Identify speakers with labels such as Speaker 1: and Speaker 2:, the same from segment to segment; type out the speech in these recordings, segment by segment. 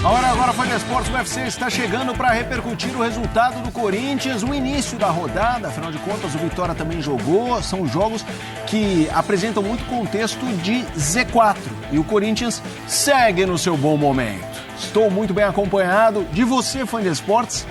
Speaker 1: A hora agora foi no Esportes. O UFC está chegando para repercutir o resultado do Corinthians, o início da rodada. Afinal de contas, o Vitória também jogou. São jogos que apresentam muito contexto de Z4. E o Corinthians segue no seu bom momento. Estou muito bem acompanhado de você, fã de esportes,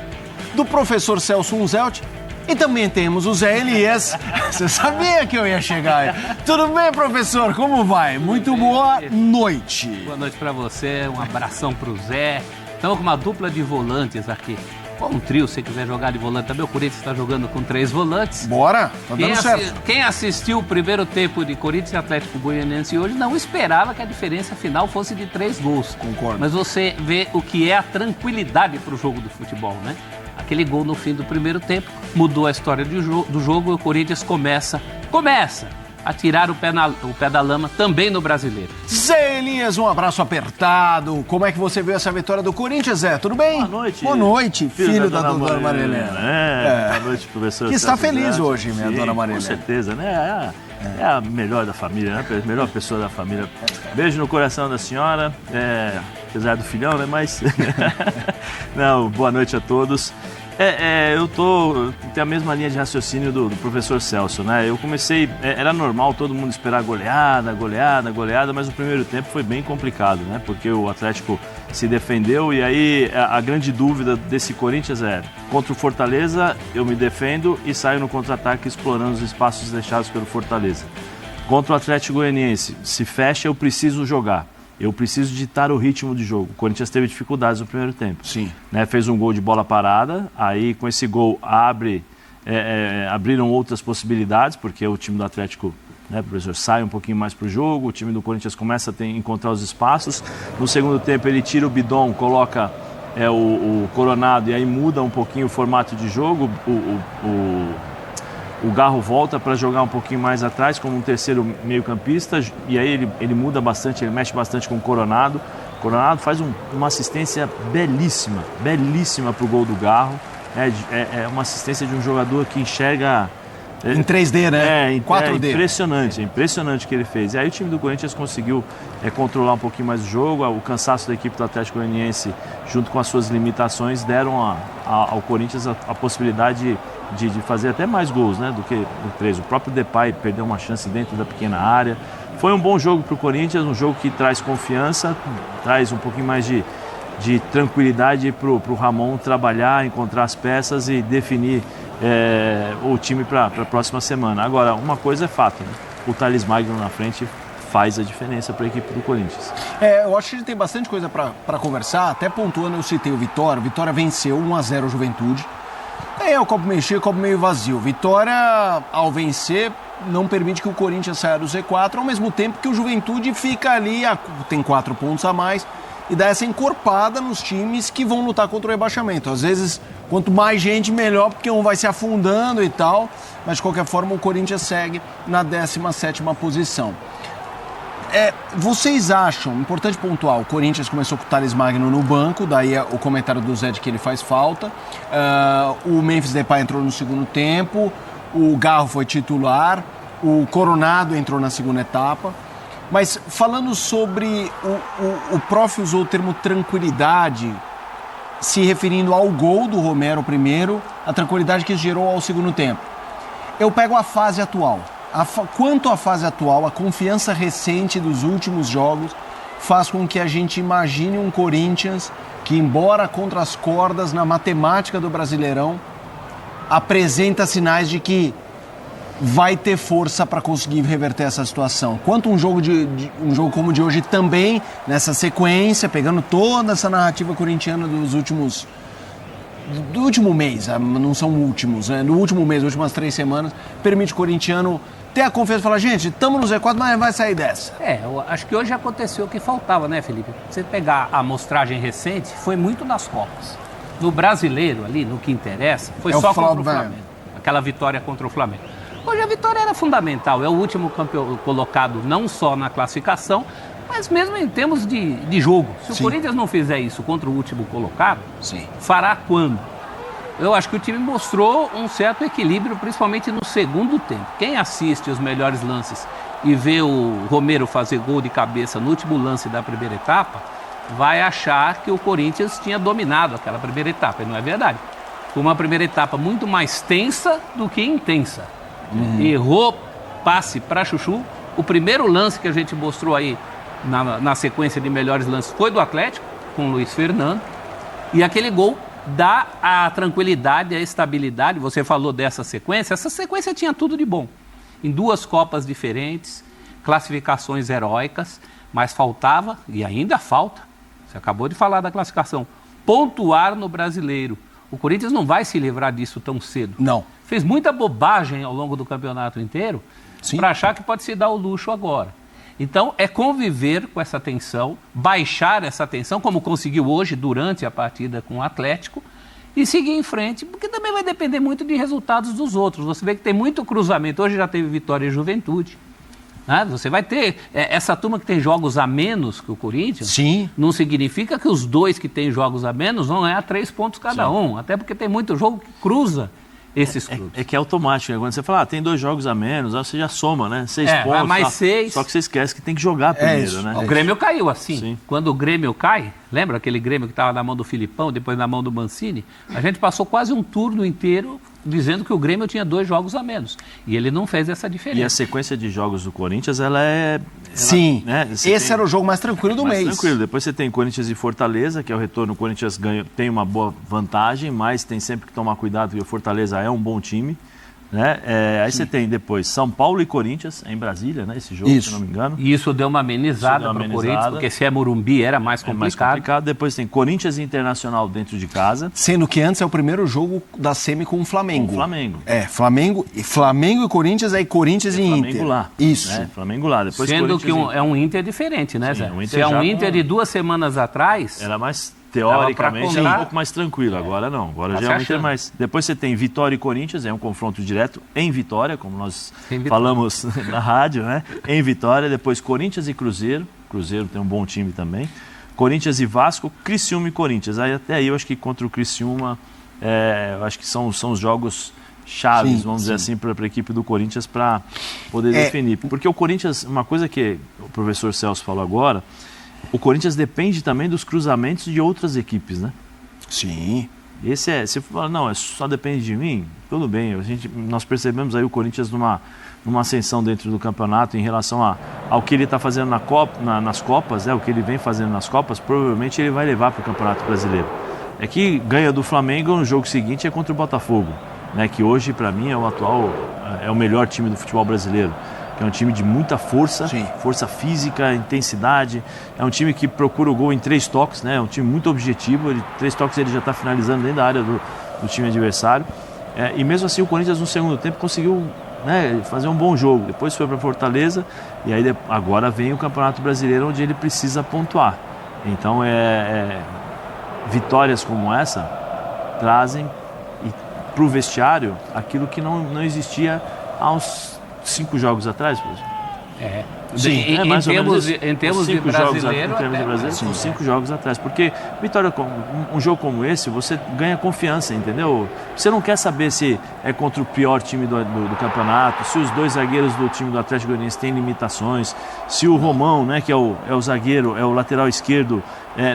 Speaker 1: do professor Celso Unzelt. E também temos o Zé Elias. Você sabia que eu ia chegar. Tudo bem, professor? Como vai? Muito boa noite.
Speaker 2: Boa noite para você, um abração pro Zé. Estamos com uma dupla de volantes aqui. Ou um trio, se você quiser jogar de volante também. O Corinthians está jogando com 3 volantes.
Speaker 1: Bora, tá dando certo.
Speaker 2: Quem assistiu o primeiro tempo de Corinthians e Atlético Goianiense hoje não esperava que a diferença final fosse de 3 gols.
Speaker 1: Concordo.
Speaker 2: Mas você vê o que é a tranquilidade para o jogo do futebol, né? Aquele gol no fim do primeiro tempo mudou a história do jogo e o Corinthians começa a tirar o pé da lama também no Brasileiro.
Speaker 1: Zé Elias, um abraço apertado. Como é que você viu essa vitória do Corinthians, Zé? Tudo bem?
Speaker 3: Boa noite.
Speaker 1: Boa noite, filho da dona Marilena.
Speaker 3: Boa noite, professor.
Speaker 1: Que está
Speaker 3: Celso
Speaker 1: feliz
Speaker 3: Zé.
Speaker 1: hoje, minha dona Marilena.
Speaker 3: Com certeza, né? É a melhor da família, né? A melhor pessoa da família. Beijo no coração da senhora, apesar do filhão, né? Mas, não, boa noite a todos. Eu tenho a mesma linha de raciocínio do professor Celso, né? Eu comecei, era normal todo mundo esperar goleada, mas o primeiro tempo foi bem complicado, né? Porque o Atlético se defendeu e aí a grande dúvida desse Corinthians contra o Fortaleza eu me defendo e saio no contra-ataque explorando os espaços deixados pelo Fortaleza. Contra o Atlético Goianiense, se fecha eu preciso jogar. Eu preciso ditar o ritmo de jogo. O Corinthians teve dificuldades no primeiro tempo.
Speaker 1: Sim.
Speaker 3: Né, fez um gol de bola parada, aí com esse gol abriram outras possibilidades, porque o time do Atlético, né, professor, sai um pouquinho mais para o jogo, o time do Corinthians começa a encontrar os espaços. No segundo tempo ele tira o Bidon, coloca o Coronado e aí muda um pouquinho o formato de jogo. O Garro volta para jogar um pouquinho mais atrás como um terceiro meio-campista e aí ele muda bastante, ele mexe bastante com o Coronado. O Coronado faz uma assistência belíssima para o gol do Garro. É uma assistência de um jogador que enxerga...
Speaker 1: Em 3D, né?
Speaker 3: Em
Speaker 1: 4D.
Speaker 3: É impressionante o que ele fez. E aí o time do Corinthians conseguiu controlar um pouquinho mais o jogo. O cansaço da equipe do Atlético Goianiense, junto com as suas limitações, deram ao Corinthians a possibilidade de fazer até mais gols, né, do que 3. O próprio Depay perdeu uma chance dentro da pequena área. Foi um bom jogo para o Corinthians, um jogo que traz confiança, traz um pouquinho mais de tranquilidade para o Ramon trabalhar, encontrar as peças e definir o time para a próxima semana. Agora, uma coisa é fato, né? O Thales Magno na frente faz a diferença para a equipe do Corinthians.
Speaker 1: Eu acho que a gente tem bastante coisa para conversar, até pontuando, eu citei o Vitória. O Vitória venceu 1-0 a Juventude. É o copo meio cheio, o copo meio vazio. Vitória, ao vencer, não permite que o Corinthians saia do Z4, ao mesmo tempo que o Juventude fica ali, tem 4 pontos a mais, e dá essa encorpada nos times que vão lutar contra o rebaixamento. Às vezes, quanto mais gente, melhor, porque um vai se afundando e tal, mas de qualquer forma o Corinthians segue na 17ª posição. Vocês acham, importante pontuar, o Corinthians começou com o Thales Magno no banco, daí o comentário do Zé de que ele faz falta, o Memphis Depay entrou no segundo tempo, o Garro foi titular, o Coronado entrou na segunda etapa, mas falando sobre, o prof usou o termo tranquilidade, se referindo ao gol do Romero primeiro, a tranquilidade que gerou ao segundo tempo. Eu pego a fase atual. Quanto à fase atual, a confiança recente dos últimos jogos faz com que a gente imagine um Corinthians que, embora contra as cordas na matemática do Brasileirão, apresenta sinais de que vai ter força para conseguir reverter essa situação. Quanto um jogo como o de hoje também, nessa sequência, pegando toda essa narrativa corintiana do último mês, não são últimos, né? No último mês, últimas 3 semanas, permite o corintiano ter a confiança e falar, gente, estamos no Z4, mas vai sair dessa.
Speaker 2: Eu acho que hoje aconteceu o que faltava, né, Felipe? Você pegar a amostragem recente, foi muito nas Copas. No Brasileiro, ali, no que interessa, foi só contra o Flamengo. Aquela vitória contra o Flamengo. Hoje a vitória era fundamental, é o último campeão colocado não só na classificação, mas mesmo em termos de jogo. Se o Corinthians não fizer isso contra o último colocado, fará quando? Eu acho que o time mostrou um certo equilíbrio, principalmente no segundo tempo. Quem assiste os melhores lances e vê o Romero fazer gol de cabeça no último lance da primeira etapa, vai achar que o Corinthians tinha dominado aquela primeira etapa, e não é verdade. Foi uma primeira etapa muito mais tensa do que intensa. Errou passe para Chuchu. O primeiro lance que a gente mostrou aí na sequência de melhores lances foi do Atlético, com o Luiz Fernando. E aquele gol dá a tranquilidade, a estabilidade. Você falou dessa sequência. Essa sequência tinha tudo de bom. Em 2 Copas diferentes, classificações heróicas, mas faltava, e ainda falta, você acabou de falar da classificação, pontuar no Brasileiro. O Corinthians não vai se livrar disso tão cedo.
Speaker 1: Não.
Speaker 2: Fez muita bobagem ao longo do campeonato inteiro para achar que pode se dar o luxo agora. Então, é conviver com essa tensão, baixar essa tensão, como conseguiu hoje durante a partida com o Atlético, e seguir em frente, porque também vai depender muito de resultados dos outros. Você vê que tem muito cruzamento. Hoje já teve Vitória e Juventude. Você vai ter essa turma que tem jogos a menos que o Corinthians.
Speaker 1: Sim.
Speaker 2: Não significa que os 2 que têm jogos a menos vão ganhar 3 pontos cada um. Até porque tem muito jogo que cruza esses clubes.
Speaker 3: É que é automático, né? Quando você fala, tem 2 jogos a menos, você já soma, né? 6 pontos.
Speaker 2: Mais 6.
Speaker 3: Só que você esquece que tem que jogar primeiro, né?
Speaker 2: O Grêmio caiu assim.
Speaker 3: Sim.
Speaker 2: Quando o Grêmio cai, lembra aquele Grêmio que estava na mão do Filipão, depois na mão do Mancini? A gente passou quase um turno inteiro dizendo que o Grêmio tinha 2 jogos a menos. E ele não fez essa diferença.
Speaker 3: E a sequência de jogos do Corinthians, ela é...
Speaker 1: Sim,
Speaker 3: né?
Speaker 1: Esse era o jogo mais tranquilo do mês.
Speaker 3: Tranquilo. Depois você tem Corinthians e Fortaleza, que é o retorno. O Corinthians tem uma boa vantagem, mas tem sempre que tomar cuidado, porque o Fortaleza é um bom time. Né? Aí você tem depois São Paulo e Corinthians, em Brasília, né? Esse jogo, se não me engano.
Speaker 2: E isso deu uma amenizada para o Corinthians, porque se é Morumbi era mais complicado.
Speaker 3: Depois tem Corinthians e Internacional dentro de casa.
Speaker 1: Sendo que antes é o primeiro jogo da semi com o Flamengo.
Speaker 3: Com o Flamengo.
Speaker 1: Flamengo e Corinthians, aí Corinthians e Inter.
Speaker 3: Flamengo lá.
Speaker 1: Isso.
Speaker 3: Né? Flamengo lá. Depois
Speaker 2: sendo que é um Inter diferente, né, Zé? Se é um Inter de 2 semanas atrás...
Speaker 3: Era mais... Teoricamente é um pouco mais tranquilo, agora não. Agora geralmente é mais. Depois você tem Vitória e Corinthians, é um confronto direto em Vitória, como nós falamos na rádio, né? Em Vitória. Depois Corinthians e Cruzeiro. Cruzeiro tem um bom time também. Corinthians e Vasco, Criciúma e Corinthians. Até aí eu acho que contra o Criciúma, eu acho que são os jogos chaves, vamos dizer assim, para a equipe do Corinthians para poder definir. Porque o Corinthians, uma coisa que o professor Celso falou agora, o Corinthians depende também dos cruzamentos de outras equipes, né?
Speaker 1: Sim.
Speaker 3: Se fala, não, só depende de mim, tudo bem. Nós percebemos aí o Corinthians numa ascensão dentro do campeonato em relação ao que ele está fazendo nas Copas, o que ele vem fazendo nas Copas, provavelmente ele vai levar para o Campeonato Brasileiro. É que ganha do Flamengo no jogo seguinte é contra o Botafogo, né? Que hoje, para mim, é o melhor time do futebol brasileiro. É um time de muita força, força física, intensidade. É um time que procura o gol em 3 toques, né? É um time muito objetivo. 3 toques ele já está finalizando dentro da área do time adversário. E mesmo assim o Corinthians no segundo tempo conseguiu, né, fazer um bom jogo. Depois foi para Fortaleza e aí agora vem o Campeonato Brasileiro, onde ele precisa pontuar. Então vitórias como essa trazem para o vestiário aquilo que não existia há uns 5 jogos atrás, por exemplo.
Speaker 2: Em termos de brasileiro,
Speaker 3: são 5 jogos atrás. Porque vitória, um jogo como esse, você ganha confiança, entendeu? Você não quer saber se é contra o pior time do campeonato, se os 2 zagueiros do time do Atlético Goianiense têm limitações, se o Romão, né, que é o zagueiro, é o lateral esquerdo,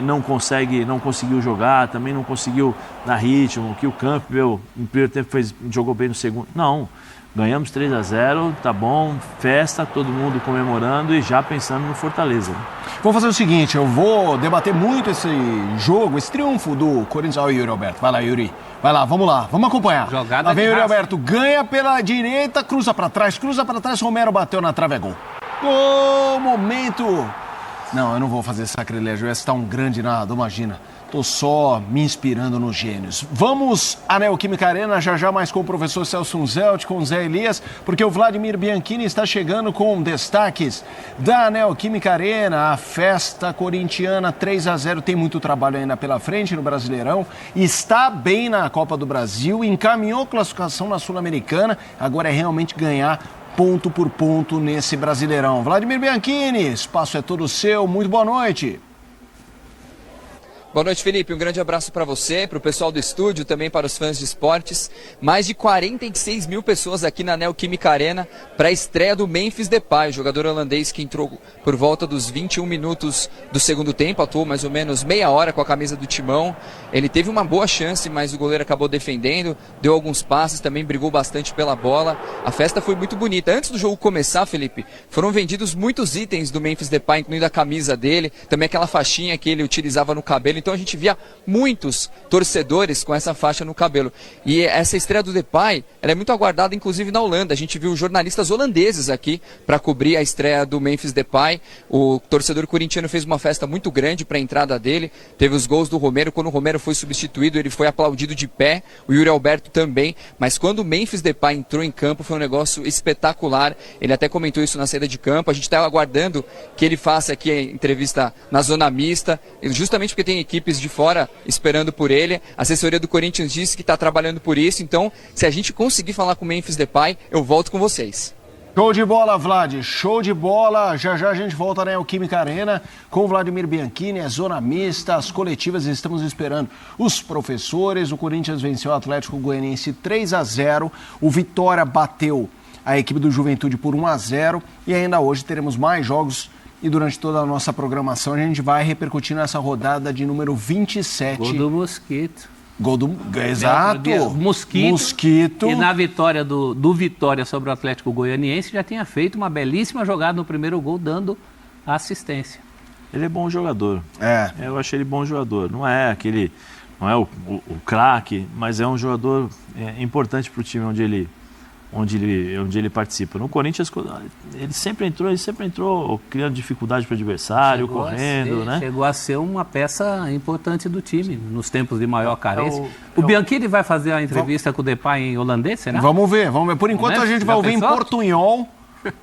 Speaker 3: não conseguiu jogar, também não conseguiu dar ritmo, que o Campbell no primeiro tempo jogou bem no segundo. Não. Ganhamos 3-0, tá bom, festa, todo mundo comemorando e já pensando no Fortaleza.
Speaker 1: Vou fazer o seguinte, eu vou debater muito esse jogo, esse triunfo do Corinthians. Olha o Yuri Alberto, vai lá, Yuri. Vai lá, vamos acompanhar.
Speaker 2: Jogada
Speaker 1: lá vem o Yuri Alberto, ganha pela direita, cruza pra trás, Romero bateu na trave, é gol. Gol, momento. Não, eu não vou fazer sacrilégio, esse tá um grande narrador, imagina. Tô só me inspirando nos gênios. Vamos à Neoquímica Arena, já mais com o professor Celso Unzelt, com o Zé Elias, porque o Vladimir Bianchini está chegando com destaques da Neoquímica Arena. A festa corintiana 3-0 tem muito trabalho ainda pela frente no Brasileirão. Está bem na Copa do Brasil, encaminhou classificação na Sul-Americana, agora é realmente ganhar ponto por ponto nesse Brasileirão. Vladimir Bianchini, espaço é todo seu, muito boa noite.
Speaker 4: Boa noite, Felipe. Um grande abraço para você, para o pessoal do estúdio, também para os fãs de esportes. Mais de 46 mil pessoas aqui na Neoquímica Arena para a estreia do Memphis Depay, o jogador holandês que entrou por volta dos 21 minutos do segundo tempo, atuou mais ou menos meia hora com a camisa do Timão. Ele teve uma boa chance, mas o goleiro acabou defendendo, deu alguns passes, também brigou bastante pela bola. A festa foi muito bonita. Antes do jogo começar, Felipe, foram vendidos muitos itens do Memphis Depay, incluindo a camisa dele, também aquela faixinha que ele utilizava no cabelo. Então a gente via muitos torcedores com essa faixa no cabelo. E essa estreia do Depay, ela é muito aguardada, inclusive na Holanda. A gente viu jornalistas holandeses aqui para cobrir a estreia do Memphis Depay. O torcedor corintiano fez uma festa muito grande para a entrada dele. Teve os gols do Romero. Quando o Romero foi substituído, ele foi aplaudido de pé. O Yuri Alberto também. Mas quando o Memphis Depay entrou em campo, foi um negócio espetacular. Ele até comentou isso na saída de campo. A gente está aguardando que ele faça aqui a entrevista na zona mista, justamente porque tem equipes de fora esperando por ele. A assessoria do Corinthians disse que está trabalhando por isso. Então, se a gente conseguir falar com o Memphis Depay, eu volto com vocês.
Speaker 1: Show de bola, Vlad. Show de bola. Já já a gente volta na Neoquímica Arena com o Vladimir Bianchini, a zona mista, as coletivas. Estamos esperando os professores. O Corinthians venceu o Atlético Goianiense 3-0. O Vitória bateu a equipe do Juventude por 1-0. E ainda hoje teremos mais jogos. E durante toda a nossa programação a gente vai repercutir nessa rodada de número 27.
Speaker 2: Gol do Mosquito.
Speaker 1: Gol do... Exato.
Speaker 2: Mosquito. E na vitória do Vitória sobre o Atlético Goianiense já tinha feito uma belíssima jogada no primeiro gol, dando assistência.
Speaker 3: Ele é bom jogador.
Speaker 1: É.
Speaker 3: Eu achei ele bom jogador. Não é aquele... Não é o craque, mas é um jogador importante para o time onde ele participa. No Corinthians, ele sempre entrou criando dificuldade para o adversário, correndo, né?
Speaker 2: Chegou a ser uma peça importante do time, nos tempos de maior carência. O Bianchini vai fazer a entrevista com o Depay em holandês, será?
Speaker 1: Vamos ver. Por enquanto a gente vai ouvir em portunhol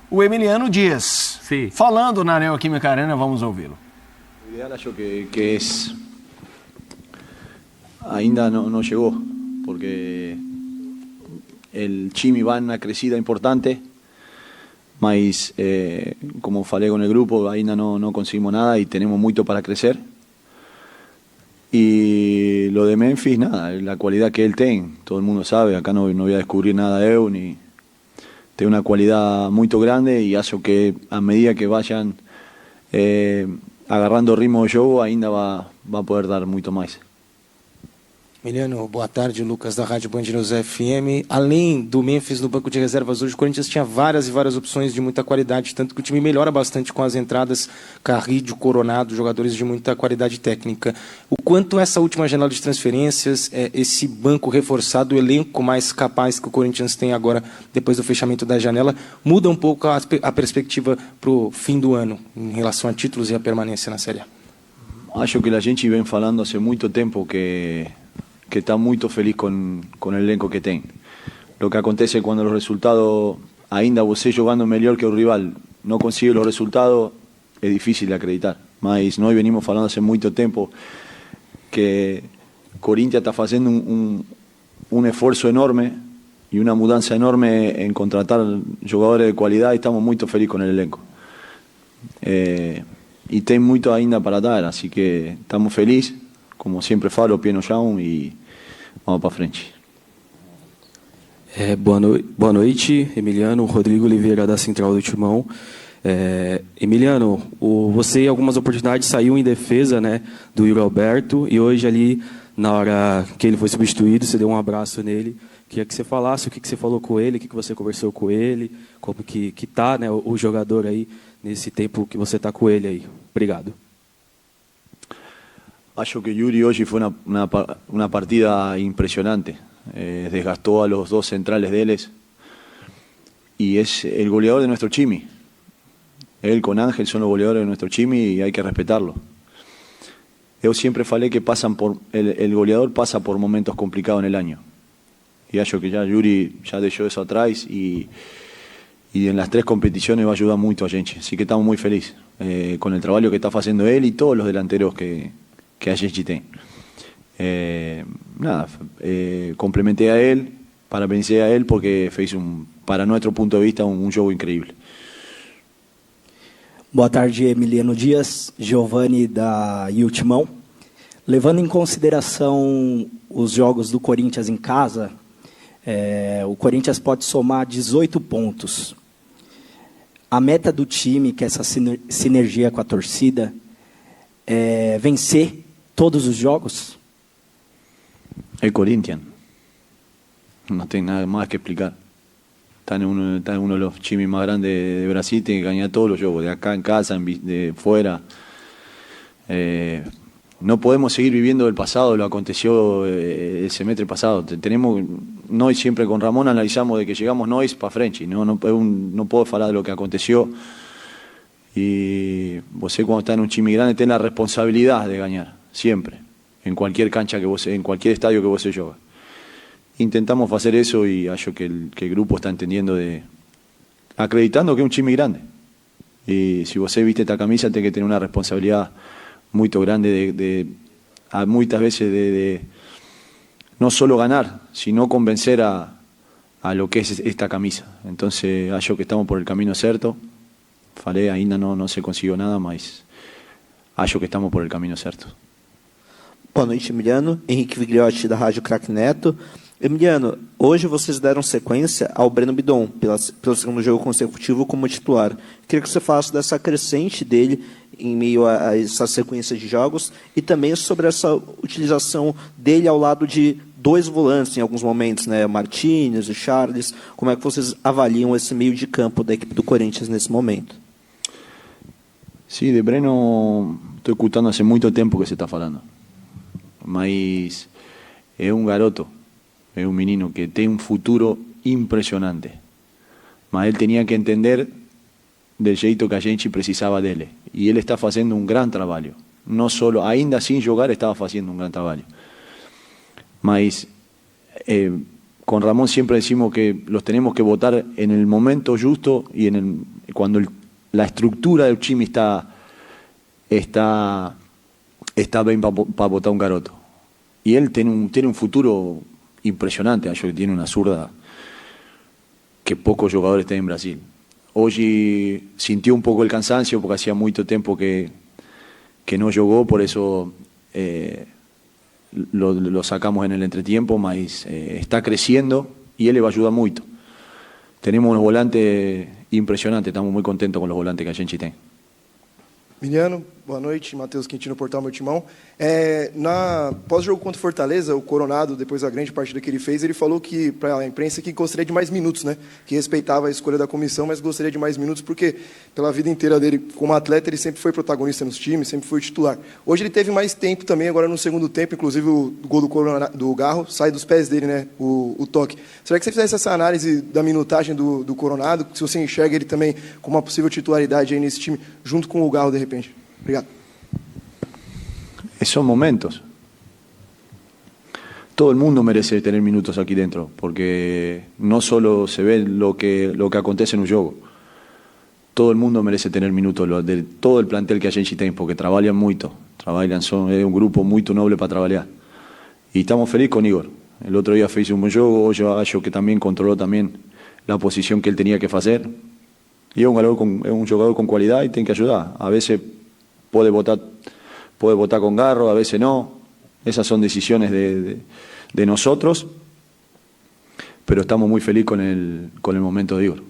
Speaker 1: o Emiliano Dias.
Speaker 2: Sim.
Speaker 1: Falando na Neoquímica Arena, vamos ouvi-lo.
Speaker 5: O ideal acho que ainda não chegou, porque el Chimi va en una crecida importante, mas como falei con el grupo, ainda no conseguimos nada y tenemos mucho para crecer. Y lo de Memphis, nada, la cualidad que él tiene, todo el mundo sabe, acá no voy a descubrir nada de él, ni tiene una cualidad muy grande y hace que a medida que vayan agarrando ritmo de juego, ainda va a poder dar mucho más.
Speaker 6: Emiliano, boa tarde, Lucas da Rádio Band News FM. Além do Memphis no banco de reservas hoje, o Corinthians tinha várias opções de muita qualidade, tanto que o time melhora bastante com as entradas, Carrillo, Coronado, jogadores de muita qualidade técnica. O quanto essa última janela de transferências, esse banco reforçado, o elenco mais capaz que o Corinthians tem agora, depois do fechamento da janela, muda um pouco a perspectiva para o fim do ano, em relação a títulos e a permanência na Série A?
Speaker 5: Acho que a gente vem falando há muito tempo que está muy feliz con el elenco que tiene. Lo que acontece cuando los resultados, ainda você jugando mejor que el rival, no consigue los resultados, es difícil de acreditar. Mas nós venimos falando hace mucho tiempo que Corinthians está haciendo un esfuerzo enorme y una mudanza enorme en contratar jugadores de cualidad y estamos muy felices con el elenco. Y tem muito ainda para dar, así que estamos felices, como siempre falo, pie no chão e vamos para frente.
Speaker 7: Boa noite, Emiliano. Rodrigo Oliveira, da Central do Timão. Emiliano, você em algumas oportunidades saiu em defesa, né, do Yuri Alberto, e hoje ali, na hora que ele foi substituído, você deu um abraço nele. Queria que você falasse o que você falou com ele, o que você conversou com ele, como que tá, né, o jogador aí nesse tempo que você está com ele aí. Obrigado.
Speaker 5: Acho que Yuri hoy fue una partida impresionante. Desgastó a los dos centrales de él y es el goleador de nuestro Chimi. Él con Ángel son los goleadores de nuestro Chimi y hay que respetarlo. Yo siempre falé que el goleador pasa por momentos complicados en el año. Y acho que ya Yuri ya dejó eso atrás y en las 3 competiciones va a ayudar mucho a gente. Así que estamos muy felices con el trabajo que está haciendo él y todos los delanteros que a gente tem. Complementé a él, parabenicé a él porque fez para nuestro punto de vista un jogo increíble.
Speaker 8: Boa tarde, Emiliano Dias, Giovanni da Timão. Levando em consideração os jogos do Corinthians em casa, o Corinthians pode somar 18 pontos. A meta do time, que é essa sinergia com a torcida, é vencer todos os jogos?
Speaker 5: El Corinthians. No tengo nada más que explicar. Está en uno de los chimis más grandes de Brasil, tiene que ganar todos los juegos, de acá en casa, de fuera. No podemos seguir viviendo del pasado, lo aconteció el semestre pasado. Tenemos, nós siempre con Ramón analizamos de que llegamos nós para frente, no puedo hablar de lo que aconteció. Y vos cuando está en un chimi grande tenés la responsabilidad de ganar, siempre, en cualquier cancha en cualquier estadio que vos se juega. Intentamos hacer eso y hallo que el grupo está entendiendo acreditando que es un chimi grande. Y si vos viste esta camisa, tenés que tener una responsabilidad muy grande muchas veces de no solo ganar, sino convencer a lo que es esta camisa. Entonces, hallo que estamos por el camino certo. Falei, ainda no se consiguió nada, mas acho que estamos por el camino certo.
Speaker 9: Boa noite, Emiliano. Henrique Vigliotti, da Rádio Craque Neto. Emiliano, hoje vocês deram sequência ao Breno Bidon, pelo segundo jogo consecutivo como titular. Queria que você falasse dessa crescente dele em meio a essa sequência de jogos e também sobre essa utilização dele ao lado de dois volantes em alguns momentos, né? Martínez e Charles. Como é que vocês avaliam esse meio de campo da equipe do Corinthians nesse momento?
Speaker 5: Sí, de Breno estoy escuchando hace mucho tiempo que se está falando. Mas es un garoto, es un menino que tiene un futuro impresionante. Mas él tenía que entender del jeito que a gente precisaba dele. Y él está haciendo un gran trabajo. No solo, ainda sin jugar, estaba haciendo un gran trabajo. Mas con Ramón siempre decimos que los tenemos que votar en el momento justo y cuando la estructura del chimi está bien para votar un garoto. Y él tiene un futuro impresionante. Yo que tiene una zurda que pocos jugadores tienen en Brasil. Hoy sintió un poco el cansancio porque hacía mucho tiempo que no jugó, por eso lo sacamos en el entretiempo, mas está creciendo y él le va a ayudar mucho. Tenemos unos volantes impressionantes, estamos muy contentos con los volantes que a gente tem.
Speaker 10: Emiliano, boa noite, Matheus Quintino, Portal Meu Timão. Na pós-jogo contra o Fortaleza, o Coronado, depois da grande partida que ele fez, ele falou que para a imprensa que gostaria de mais minutos, né? Que respeitava a escolha da comissão, mas gostaria de mais minutos porque pela vida inteira dele como atleta ele sempre foi protagonista nos times, sempre foi titular. Hoje ele teve mais tempo também, agora no segundo tempo, inclusive o gol do Garro sai dos pés dele, né? O toque. Será que você fizesse essa análise da minutagem do Coronado, se você enxerga ele também como uma possível titularidade aí nesse time, junto com o Garro de repente? Obrigado.
Speaker 5: Son momentos. Todo el mundo merece tener minutos aquí dentro, porque no solo se ve lo que acontece en un juego. Todo el mundo merece tener minutos, de todo el plantel que a gente tem, porque trabajan mucho. Es un grupo muy noble para trabajar. Y estamos felices con Igor. El otro día hizo un buen juego, hoy yo que también controló también la posición que él tenía que hacer. Y es un jugador con cualidad y tiene que ayudar. A veces puede votar con Garro, a veces no. Esas son decisiones de nosotros, pero estamos muy felices con el momento de Igor.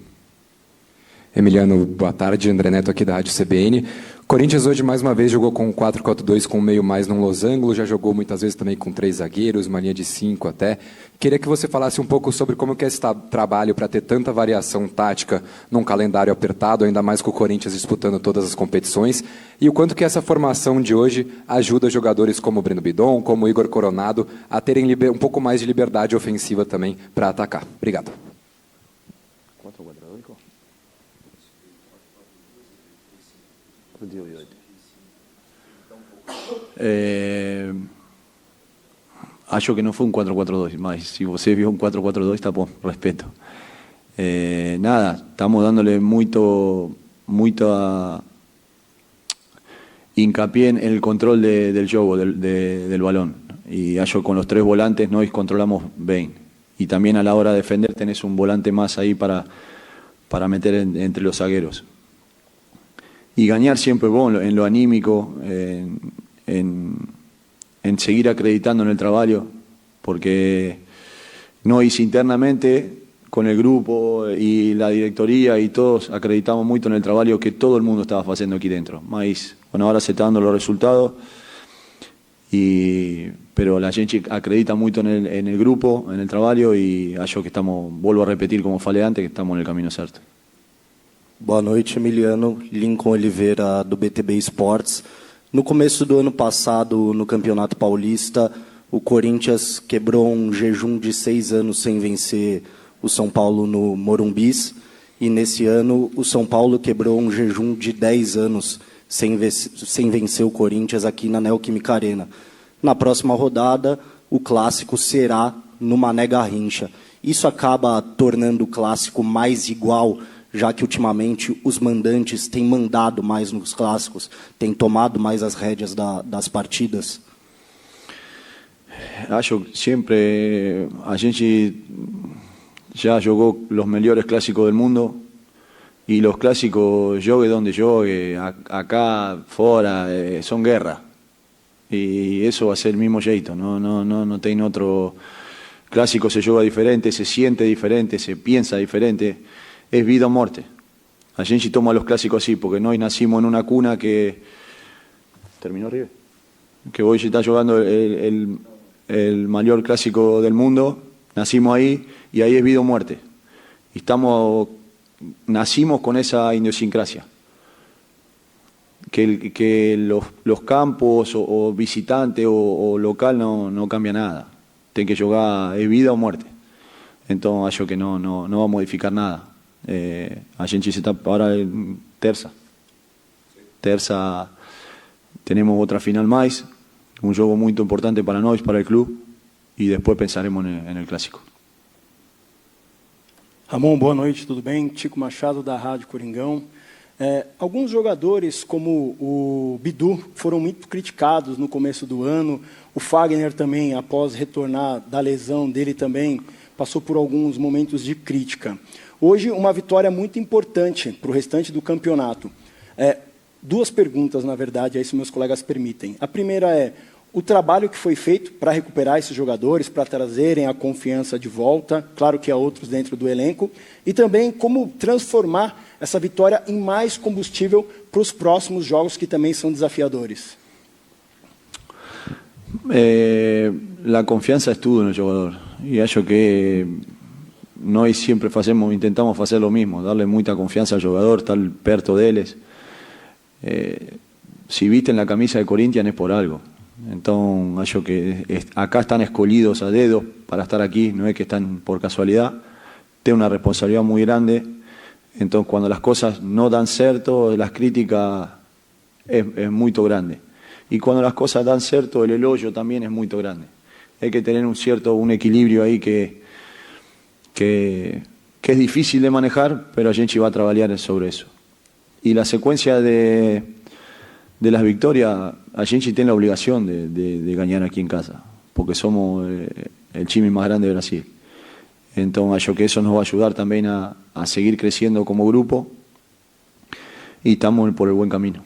Speaker 11: Emiliano, boa tarde. André Neto aqui da Rádio CBN. Corinthians hoje mais uma vez jogou com 4-4-2 com um meio mais num losango, já jogou muitas vezes também com 3 zagueiros, uma linha de 5 até. Queria que você falasse um pouco sobre como que é esse trabalho para ter tanta variação tática num calendário apertado, ainda mais com o Corinthians disputando todas as competições, e o quanto que essa formação de hoje ajuda jogadores como o Breno Bidon, como o Igor Coronado, a terem um pouco mais de liberdade ofensiva também para atacar. Obrigado.
Speaker 5: Acho que no fue un 4-4-2, mas si você vio un 4-4-2 está bom, respeto. Nada, estamos dándole mucho hincapié en el control del juego, del balón. Y acho con los 3 volantes nos controlamos bien. Y también a la hora de defender tenés un volante más ahí para meter entre los zagueros. Y ganar siempre es bueno en lo anímico, en en seguir acreditando en el trabajo, porque nós internamente, con el grupo y la directoría y todos, acreditamos mucho en el trabajo que todo el mundo estaba haciendo aquí dentro. Mas, bueno, ahora se están dando los resultados, pero la gente acredita mucho en el grupo, en el trabajo, y acho que estamos, vuelvo a repetir como falei antes, que estamos en el camino certo.
Speaker 12: Boa noite, Emiliano. Lincoln Oliveira, do BTB Esportes. No começo do ano passado, no Campeonato Paulista, o Corinthians quebrou um jejum de 6 anos sem vencer o São Paulo no Morumbis. E nesse ano, o São Paulo quebrou um jejum de 10 anos sem vencer o Corinthians aqui na Neoquímica Arena. Na próxima rodada, o clássico será no Mané Garrincha. Isso acaba tornando o clássico mais igual, já que ultimamente os mandantes têm mandado mais nos clássicos, têm tomado mais as rédeas das partidas?
Speaker 5: Acho que siempre a gente ya jugó los mejores clásicos del mundo, y los clásicos, jogue donde jogue, acá, fuera, son guerra. Y eso va a ser el mismo jeito, no tiene otro. Clásico se juega diferente, se siente diferente, se piensa diferente. Es vida o muerte. A gente toma los clásicos así, porque nós nacimos en una cuna que... ¿Terminó River? Que hoy se está jugando el mayor clásico del mundo, nacimos ahí, y ahí es vida o muerte. Y nacimos con esa idiosincrasia. Que los campos o visitante o local no cambia nada. Tiene que jugar, es vida o muerte. Entonces yo que no va a modificar nada. A gente se está ahora en terza. Terza tenemos otra final más, un juego muy importante para nosotros, para el club, y después pensaremos en el clásico.
Speaker 13: Ramon, boa noite, tudo bem? Chico Machado, da Rádio Coringão. Alguns jogadores, como o Bidu, foram muito criticados no começo do ano. O Fagner também, após retornar da lesão dele também, passou por alguns momentos de crítica. Hoje, uma vitória muito importante para o restante do campeonato. Duas perguntas, na verdade, aí se meus colegas permitem. A primeira é o trabalho que foi feito para recuperar esses jogadores, para trazerem a confiança de volta, claro que há outros dentro do elenco, e também como transformar essa vitória em mais combustível para os próximos jogos que também são desafiadores.
Speaker 5: La confianza es todo en el jugador, y acho que nós siempre intentamos hacer lo mismo, darle mucha confianza al jugador, estar perto de ellos. Si visten la camisa de Corinthians es por algo. Entonces, acho que acá están escolhidos a dedo para estar aquí, no es que están por casualidad. Tienen una responsabilidad muy grande. Entonces, cuando las cosas no dan cierto, las críticas es muy grande. Y cuando las cosas dan cierto, el elogio también es muy grande. Hay que tener un equilibrio ahí que es difícil de manejar, pero a gente va a trabajar sobre eso. Y la secuencia de las victorias, a gente tiene la obligación de ganar aquí en casa, porque somos el time más grande de Brasil. Entonces, yo que eso nos va a ayudar también a seguir creciendo como grupo, y estamos por el buen camino.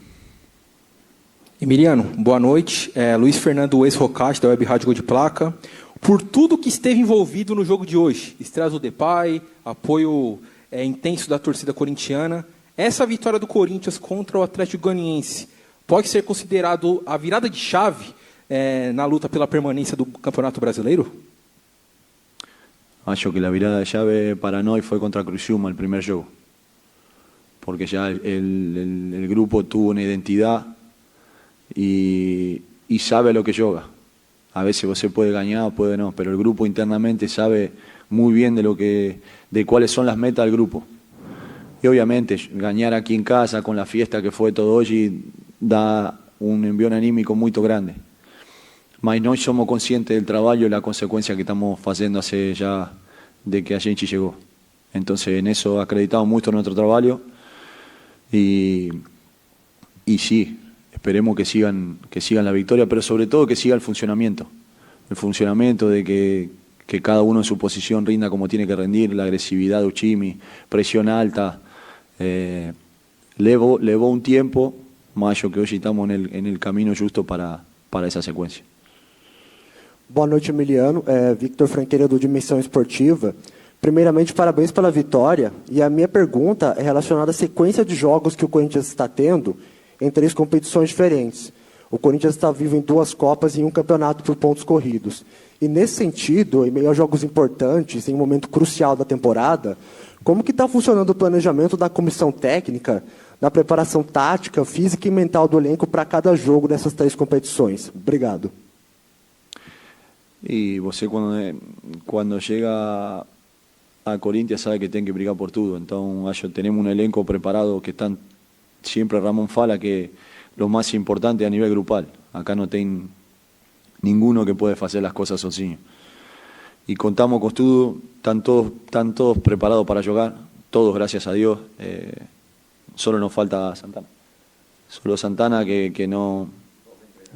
Speaker 14: Emiliano, boa noite. Luiz Fernando, ex-Rocate, da Web Rádio Gol de Placa. Por tudo que esteve envolvido no jogo de hoje, estreia do Depay, apoio intenso da torcida corintiana, essa vitória do Corinthians contra o Atlético Goianiense pode ser considerado a virada de chave na luta pela permanência do Campeonato Brasileiro?
Speaker 5: Acho que la virada de llave para nosotros fue contra Criciúma el primer juego, porque ya el grupo tuvo una identidad y sabe lo que juega. A veces você puede ganar, puede no, pero el grupo internamente sabe muy bien de cuáles son las metas del grupo. Y obviamente ganar aquí en casa con la fiesta que fue todo hoy da un envío anímico muy grande. Mas nós somos conscientes del trabajo y la consecuencia que estamos haciendo hace ya de que a gente llegó. Entonces en eso acreditamos mucho nuestro trabajo y sí, esperemos que sigan la victoria, pero sobre todo que siga el funcionamiento de que cada uno en su posición rinda como tiene que rendir, la agresividad de Uchimi, presión alta, levó un tiempo, más yo que hoy estamos en el camino justo para esa secuencia.
Speaker 15: Boa noite, Emiliano. Victor Franqueira, do Dimensão Esportiva. Primeiramente, parabéns pela vitória. E a minha pergunta é relacionada à sequência de jogos que o Corinthians está tendo em 3 competições diferentes. O Corinthians está vivo em 2 Copas e em um campeonato por pontos corridos. E nesse sentido, em meio a jogos importantes, em um momento crucial da temporada, como que está funcionando o planejamento da comissão técnica, da preparação tática, física e mental do elenco para cada jogo dessas 3 competições? Obrigado.
Speaker 5: Y você cuando llega a Corinthians sabe que tiene que brigar por todo. Entonces tenemos un elenco preparado que están siempre. Ramón fala que lo más importante a nivel grupal. Acá no tem ninguno que puede hacer las cosas sozinho. Y contamos con todo, están todos preparados para jugar, todos gracias a Dios. Solo nos falta Santana. Solo Santana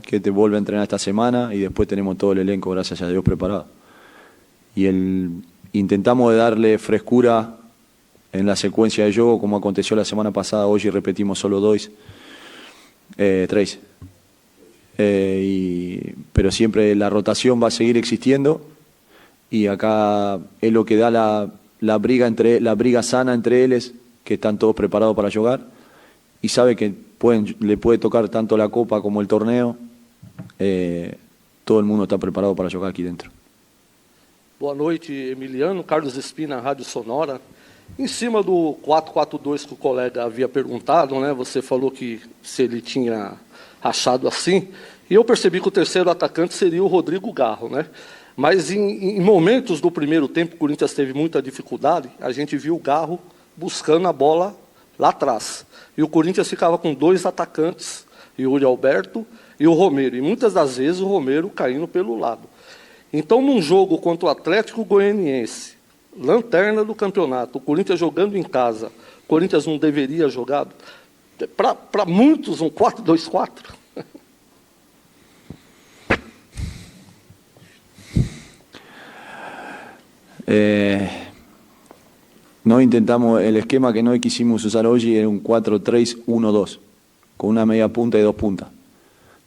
Speaker 5: que te vuelve a entrenar esta semana y después tenemos todo el elenco, gracias a Dios, preparado. Y intentamos de darle frescura en la secuencia de juego, como aconteció la semana pasada. Hoy repetimos solo 3. Pero siempre la rotación va a seguir existiendo y acá es lo que da la briga sana entre ellos, que están todos preparados para jugar y sabe que le puede tocar tanto la Copa como el torneo. Todo el mundo está preparado para jugar aqui dentro.
Speaker 16: Boa noite, Emiliano. Carlos Espina, Rádio Sonora. Em cima do 4-4-2 que o colega havia perguntado, né? Você falou que se ele tinha achado assim, e eu percebi que o terceiro atacante seria o Rodrigo Garro, né? Mas em momentos do primeiro tempo, o Corinthians teve muita dificuldade, a gente viu o Garro buscando a bola lá atrás. E o Corinthians ficava com 2 atacantes, Yuri Alberto e o Romero. E muitas das vezes o Romero caindo pelo lado. Então, num jogo contra o Atlético Goianiense, lanterna do campeonato, o Corinthians jogando em casa, o Corinthians não deveria jogar, para muitos, um 4-2-4.
Speaker 5: No intentamos, el esquema que no quisimos usar hoy era un 4-3-1-2, con una media punta y 2 puntas.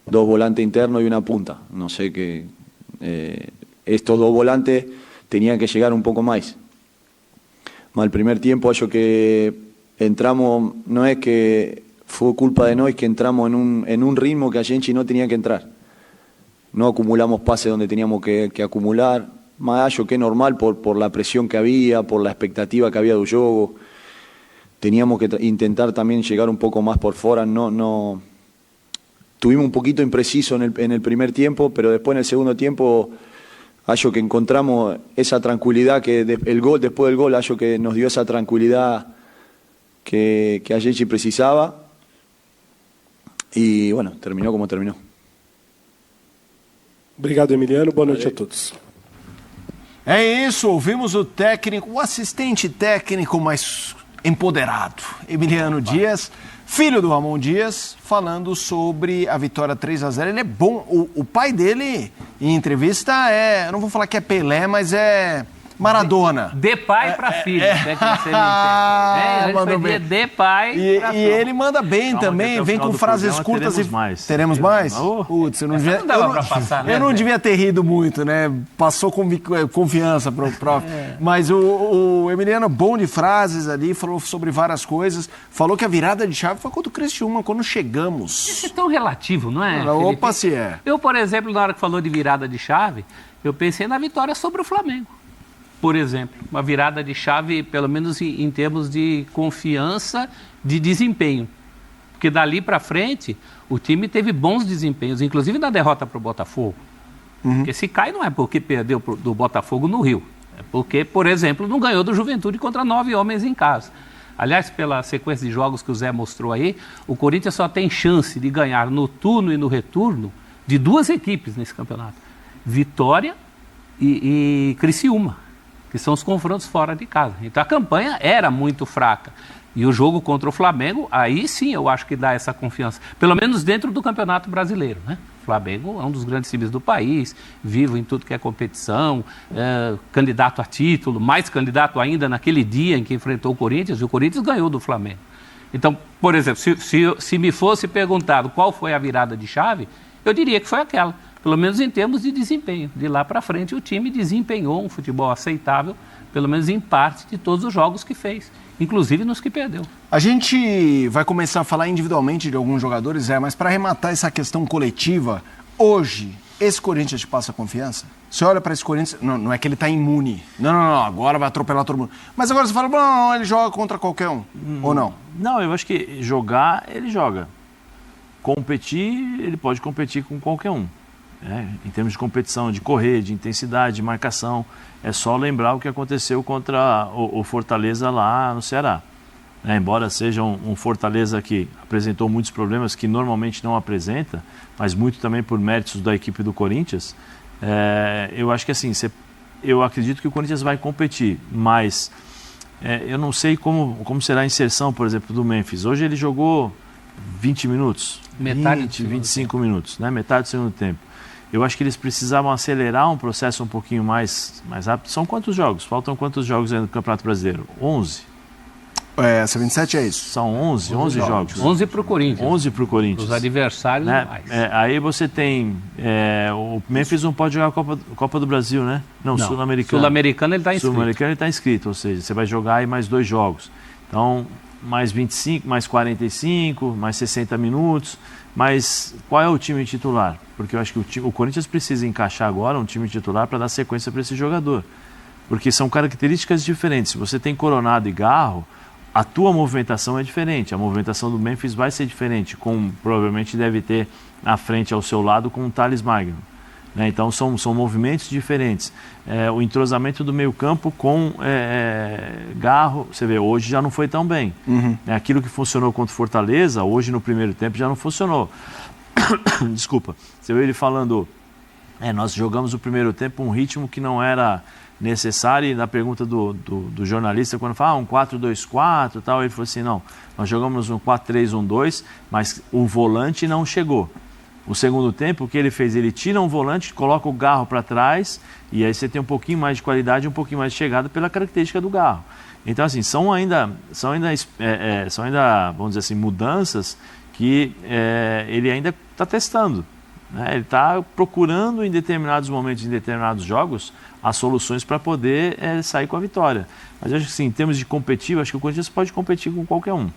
Speaker 5: 2 volantes internos y una punta. No sé qué. Estos 2 volantes tenían que llegar un poco más. Al primer tiempo, yo que entramos, no es que fue culpa de nosotros, que entramos en un ritmo que a gente no tenía que entrar. No acumulamos pases donde teníamos que acumular. Más yo que normal por la presión que había, por la expectativa que había del juego. Teníamos que intentar también llegar un poco más por fuera. No. Tuvimos un poquito impreciso en el primer tiempo, pero después en el segundo tiempo hallo que encontramos esa tranquilidad que después del gol hallo que nos dio esa tranquilidad que a gente precisaba y bueno, terminó como terminó.
Speaker 17: Obrigado, Emiliano. Boa noite a todos.
Speaker 1: É isso, ouvimos o técnico, o assistente técnico mais empoderado, Emiliano Dias, filho do Ramon Dias, falando sobre a vitória 3-0. Ele é bom, o pai dele, em entrevista, eu não vou falar que é Pelé, mas é Maradona.
Speaker 2: De pai para filho, é que você me entende. De pai para filho.
Speaker 1: E ele manda bem também, vem com frases curtas teremos mais. Putz, eu não devia,
Speaker 2: não dava pra passar, né?
Speaker 1: Eu não devia ter rido muito, né? Passou com confiança pro prof. Mas o Emiliano, bom de frases ali, falou sobre várias coisas, falou que a virada de chave foi contra o Criciúma, quando chegamos.
Speaker 2: Isso é tão relativo, não é?
Speaker 1: Opa, se é.
Speaker 2: Eu, por exemplo, na hora que falou de virada de chave, eu pensei na vitória sobre o Flamengo. Por exemplo, uma virada de chave, pelo menos em termos de confiança, de desempenho. Porque dali para frente, o time teve bons desempenhos, inclusive na derrota para o Botafogo. Porque se cai não é porque perdeu do Botafogo no Rio. É porque, por exemplo, não ganhou do Juventude contra 9 homens em casa. Aliás, pela sequência de jogos que o Zé mostrou aí, o Corinthians só tem chance de ganhar no turno e no retorno de 2 equipes nesse campeonato. Vitória e Criciúma, que são os confrontos fora de casa. Então a campanha era muito fraca. E o jogo contra o Flamengo, aí sim eu acho que dá essa confiança. Pelo menos dentro do Campeonato Brasileiro, né? O Flamengo é um dos grandes times do país, vivo em tudo que é competição, candidato a título, mais candidato ainda naquele dia em que enfrentou o Corinthians, e o Corinthians ganhou do Flamengo. Então, por exemplo, se me fosse perguntado qual foi a virada de chave, eu diria que foi aquela. pelo menos em termos de desempenho. De lá para frente, o time desempenhou um futebol aceitável, pelo menos em parte de todos os jogos que fez, inclusive nos que perdeu.
Speaker 1: A gente vai começar a falar individualmente de alguns jogadores, mas para arrematar essa questão coletiva, hoje, esse Corinthians te passa confiança? Você olha para esse Corinthians, não é que ele está imune. Não, agora vai atropelar todo mundo. Mas agora você fala, não, ele joga contra qualquer um, ou não?
Speaker 3: Não, eu acho que jogar, ele joga. Competir, ele pode competir com qualquer um. Em termos de competição, de correr, de intensidade, de marcação, é só lembrar o que aconteceu contra o Fortaleza lá no Ceará. Embora seja um Fortaleza que apresentou muitos problemas que normalmente não apresenta, mas muito também por méritos da equipe do Corinthians, eu acho que assim, eu acredito que o Corinthians vai competir, mas eu não sei como será a inserção, por exemplo, do Memphis. Hoje ele jogou 20 minutos,
Speaker 2: metade
Speaker 3: 25 minutos, né? Metade do segundo tempo. Eu acho que eles precisavam acelerar um processo um pouquinho mais rápido. São quantos jogos? Faltam quantos jogos aí no Campeonato Brasileiro? 11?
Speaker 1: Essa 27 é isso.
Speaker 3: São 11 jogos.
Speaker 2: 11 para o Corinthians.
Speaker 3: 11 para o Corinthians.
Speaker 2: Os adversários mais.
Speaker 3: Aí você tem... o Memphis não pode jogar a Copa do Brasil, né? Não. Sul-Americano.
Speaker 2: Sul-Americano ele está inscrito.
Speaker 3: Sul-Americano ele está inscrito, ou seja, você vai jogar aí mais 2 jogos. Então, mais 25, mais 45, mais 60 minutos. Mas qual é o time titular? Porque eu acho que o Corinthians precisa encaixar agora um time titular para dar sequência para esse jogador. Porque são características diferentes. Se você tem Coronado e Garro, a tua movimentação é diferente. A movimentação do Memphis vai ser diferente, provavelmente deve ter na frente ao seu lado com o Thales Magno. Então são movimentos diferentes. O entrosamento do meio campo com Garro, você vê, hoje já não foi tão bem. Aquilo que funcionou contra o Fortaleza, hoje no primeiro tempo já não funcionou. Desculpa. Você vê ele falando, nós jogamos o primeiro tempo um ritmo que não era necessário, e na pergunta do jornalista, quando fala um 4-2-4 e tal, ele falou assim, não, nós jogamos um 4-3-1-2, mas o volante não chegou. O segundo tempo, o que ele fez? Ele tira um volante, coloca o Garro para trás, e aí você tem um pouquinho mais de qualidade, um pouquinho mais de chegada pela característica do Garro. Então, assim, são ainda vamos dizer assim, mudanças que ele ainda está testando. Ele está procurando em determinados momentos, em determinados jogos, as soluções para poder sair com a vitória. Mas eu acho que, sim, em termos de competir, eu acho que o Corinthians pode competir com qualquer um.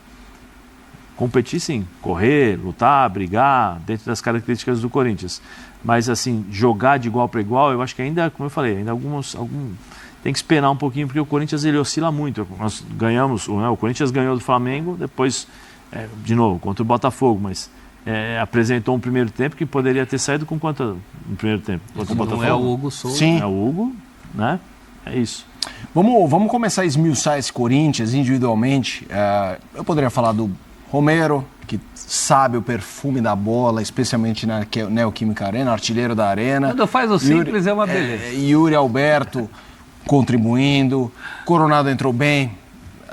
Speaker 3: Competir, sim. Correr, lutar, brigar, dentro das características do Corinthians. Mas, assim, jogar de igual para igual, eu acho que ainda, como eu falei, ainda tem que esperar um pouquinho, porque o Corinthians ele oscila muito. Nós ganhamos, o Corinthians ganhou do Flamengo, depois, de novo, contra o Botafogo, mas apresentou um primeiro tempo que poderia ter saído com quanto no primeiro tempo? Contra o Botafogo?
Speaker 2: Não é o Hugo Souza.
Speaker 1: Sim.
Speaker 3: É o Hugo, né? É isso.
Speaker 1: Vamos começar a esmiuçar esse Corinthians individualmente. Eu poderia falar do Romero, que sabe o perfume da bola, especialmente na Neoquímica Arena, artilheiro da Arena.
Speaker 2: Quando faz o simples é uma beleza.
Speaker 1: Yuri Alberto contribuindo, Coronado entrou bem,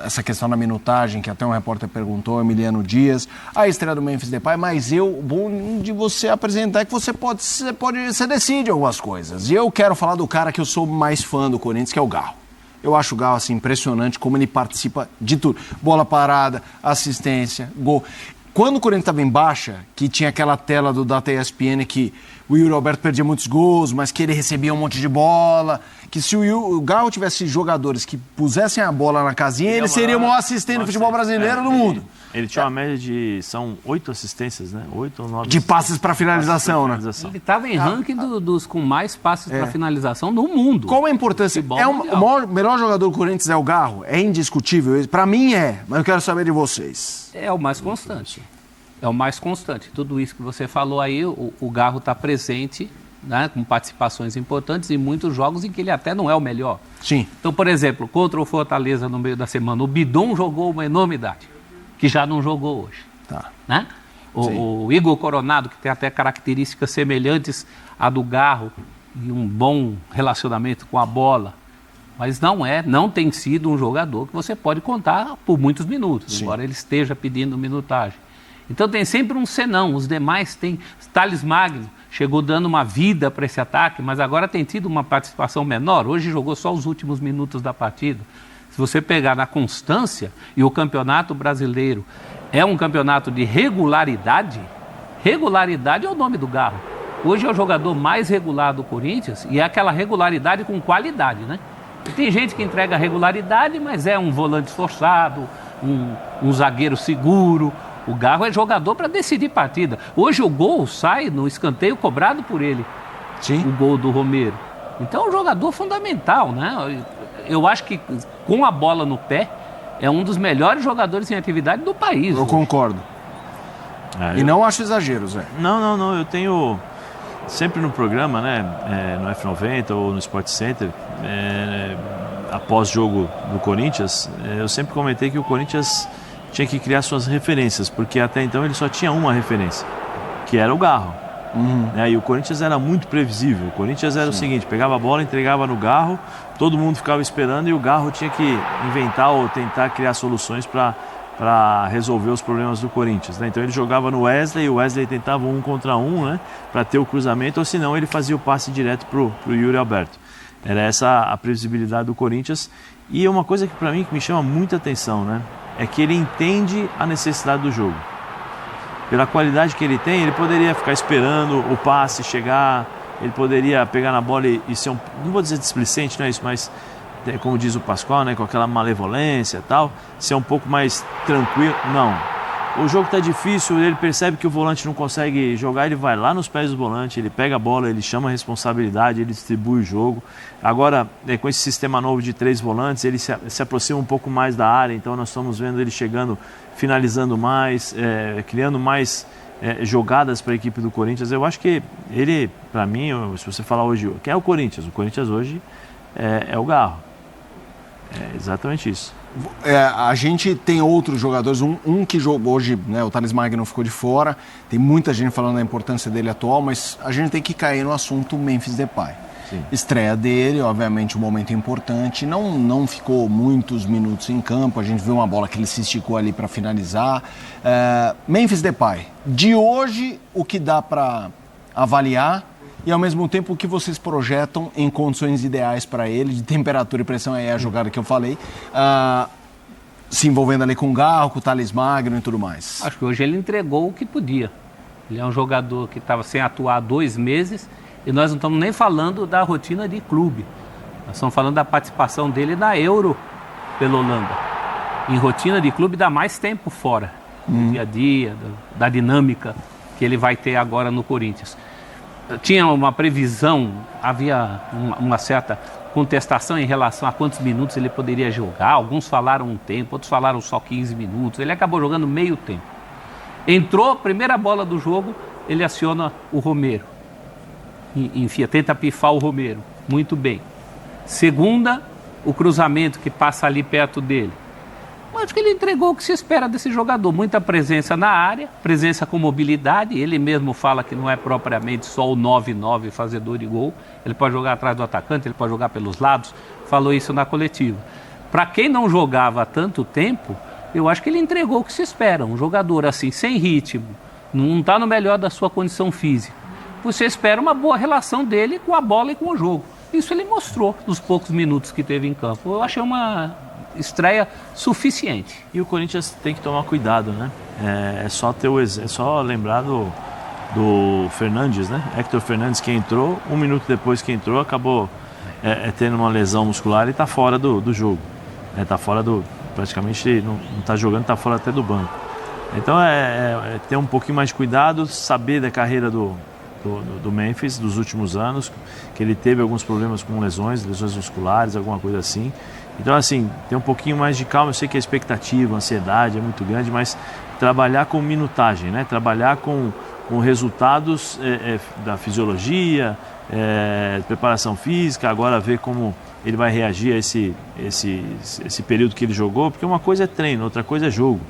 Speaker 1: essa questão da minutagem, que até um repórter perguntou, Emiliano Dias, a estreia do Memphis Depay, mas o bom de você apresentar é que você decide algumas coisas. E eu quero falar do cara que eu sou mais fã do Corinthians, que é o Garro. Eu acho o Garro assim, impressionante como ele participa de tudo. Bola parada, assistência, gol. Quando o Corinthians estava em baixa, que tinha aquela tela do Data ESPN que o Yuri Alberto perdia muitos gols, mas que ele recebia um monte de bola, que se o Garro tivesse jogadores que pusessem a bola na casinha, ele seria o maior assistente do futebol brasileiro do mundo.
Speaker 3: Ele tinha uma média de, são 8 assistências, né? 8 ou 9
Speaker 1: de passes para finalização, né?
Speaker 2: Ele estava em ranking dos com mais passes para finalização no mundo.
Speaker 1: Qual a importância? O melhor jogador do Corinthians é o Garro? É indiscutível? Para mim mas eu quero saber de vocês.
Speaker 2: É o mais constante. É o mais constante. Tudo isso que você falou aí, o Garro está presente, né, com participações importantes em muitos jogos em que ele até não é o melhor.
Speaker 1: Sim.
Speaker 2: Então, por exemplo, contra o Fortaleza no meio da semana, o Bidon jogou uma enormidade, que já não jogou hoje.
Speaker 1: Tá.
Speaker 2: Né? O Igor Coronado, que tem até características semelhantes à do Garro, e um bom relacionamento com a bola, mas não tem sido um jogador que você pode contar por muitos minutos, sim, embora ele esteja pedindo minutagem. Então tem sempre um senão, os demais têm. Thales Magno chegou dando uma vida para esse ataque, mas agora tem tido uma participação menor. Hoje jogou só os últimos minutos da partida. Se você pegar na constância, e o Campeonato Brasileiro é um campeonato de regularidade, regularidade é o nome do Garro. Hoje é o jogador mais regular do Corinthians e é aquela regularidade com qualidade, né? E tem gente que entrega regularidade, mas é um volante esforçado, um zagueiro seguro. O Garro é jogador para decidir partida. Hoje o gol sai no escanteio cobrado por ele.
Speaker 1: Sim.
Speaker 2: O gol do Romero. Então é um jogador fundamental, né? Eu acho que com a bola no pé é um dos melhores jogadores em atividade do país.
Speaker 1: Eu concordo. E não acho exagero, Zé.
Speaker 3: Não. Eu tenho sempre no programa, né? No F90 ou no Sport Center, após jogo do Corinthians, eu sempre comentei que o Corinthians tinha que criar suas referências, porque até então ele só tinha uma referência, que era o Garro. E o Corinthians era muito previsível. O Corinthians era o seguinte: pegava a bola, entregava no Garro, todo mundo ficava esperando e o Garro tinha que inventar ou tentar criar soluções para resolver os problemas do Corinthians, né? Então ele jogava no Wesley e o Wesley tentava 1 contra 1, né, para ter o cruzamento, ou senão ele fazia o passe direto pro Yuri Alberto. Era essa a previsibilidade do Corinthians. E uma coisa que para mim que me chama muita atenção, né, é que ele entende a necessidade do jogo. Pela qualidade que ele tem, ele poderia ficar esperando o passe chegar, ele poderia pegar na bola e ser não vou dizer displicente, não é isso, mas como diz o Pascoal, né, com aquela malevolência e tal, ser um pouco mais tranquilo. Não. O jogo está difícil, ele percebe que o volante não consegue jogar, ele vai lá nos pés do volante, ele pega a bola, ele chama a responsabilidade, ele distribui o jogo. Agora, com esse sistema novo de 3 volantes, ele se aproxima um pouco mais da área, então nós estamos vendo ele chegando, finalizando mais, criando mais jogadas para a equipe do Corinthians. Eu acho que ele, para mim, se você falar hoje, quem é o Corinthians? O Corinthians hoje é o Garro. É exatamente isso.
Speaker 1: A gente tem outros jogadores, um que jogou hoje, né, o Thales Magno ficou de fora, tem muita gente falando da importância dele atual, mas a gente tem que cair no assunto Memphis Depay.
Speaker 3: Sim.
Speaker 1: Estreia dele, obviamente um momento importante, não ficou muitos minutos em campo, a gente viu uma bola que ele se esticou ali para finalizar. Memphis Depay, de hoje o que dá para avaliar e ao mesmo tempo o que vocês projetam em condições ideais para ele, de temperatura e pressão, aí é a jogada que eu falei, se envolvendo ali com o Garro, com o Thales Magno e tudo mais.
Speaker 2: Acho que hoje ele entregou o que podia. Ele é um jogador que estava sem atuar há 2 meses e nós não estamos nem falando da rotina de clube. Nós estamos falando da participação dele na Euro pela Holanda. Em rotina de clube dá mais tempo fora, do dia a dia, da dinâmica que ele vai ter agora no Corinthians. Tinha uma previsão, havia uma certa contestação em relação a quantos minutos ele poderia jogar. Alguns falaram um tempo, outros falaram só 15 minutos. Ele acabou jogando meio tempo. Entrou, primeira bola do jogo, ele aciona o Romero. Enfia, tenta pifar o Romero. Muito bem. Segunda, o cruzamento que passa ali perto dele. Eu acho que ele entregou o que se espera desse jogador. Muita presença na área, presença com mobilidade. Ele mesmo fala que não é propriamente só o 9-9 fazedor de gol. Ele pode jogar atrás do atacante, ele pode jogar pelos lados. Falou isso na coletiva. Para quem não jogava há tanto tempo, eu acho que ele entregou o que se espera. Um jogador assim, sem ritmo, não está no melhor da sua condição física. Você espera uma boa relação dele com a bola e com o jogo. Isso ele mostrou nos poucos minutos que teve em campo. Eu achei uma estreia suficiente.
Speaker 3: E o Corinthians tem que tomar cuidado, né? É só lembrar do Fernandes, né? Héctor Fernandes, que entrou, 1 minuto depois que entrou, acabou tendo uma lesão muscular e está fora do jogo. Está fora praticamente não está jogando, está fora até do banco. Então ter um pouquinho mais de cuidado, saber da carreira do Memphis dos últimos anos, que ele teve alguns problemas com lesões musculares, alguma coisa assim. Então, assim, ter um pouquinho mais de calma. Eu sei que a expectativa, a ansiedade é muito grande, mas trabalhar com minutagem, né? Trabalhar com resultados da fisiologia, preparação física, agora ver como ele vai reagir a esse período que ele jogou, porque uma coisa é treino, outra coisa é jogo.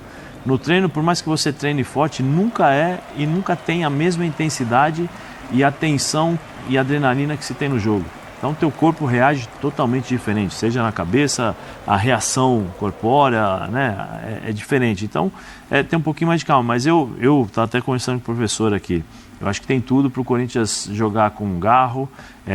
Speaker 3: No treino, por mais que você treine forte, nunca tem a mesma intensidade e a tensão e a adrenalina que se tem no jogo. Então, teu corpo reage totalmente diferente, seja na cabeça, a reação corpórea, né, é diferente. Então, tem um pouquinho mais de calma. Mas eu estava até conversando com o professor aqui. Eu acho que tem tudo para o Corinthians jogar com Garro,